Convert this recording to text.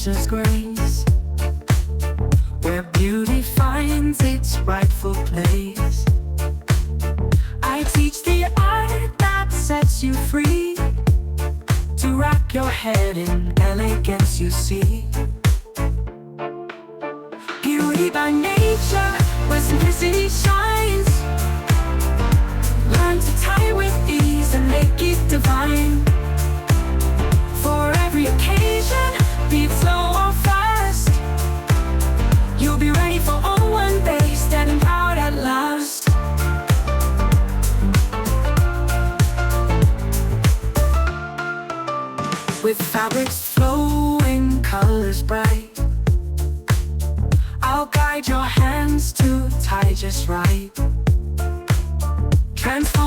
nature's grace, where beauty finds its rightful place. I teach the art that sets you free, to wrap your head in elegance you see. Beauty by nature, where simplicity shines. Learn to tie with ease and make it divine. For every occasion, be it slow or fast, you'll be ready for all one day, standing proud at last. With fabrics flowing, colors bright, I'll guide your hands to tie just right. Transform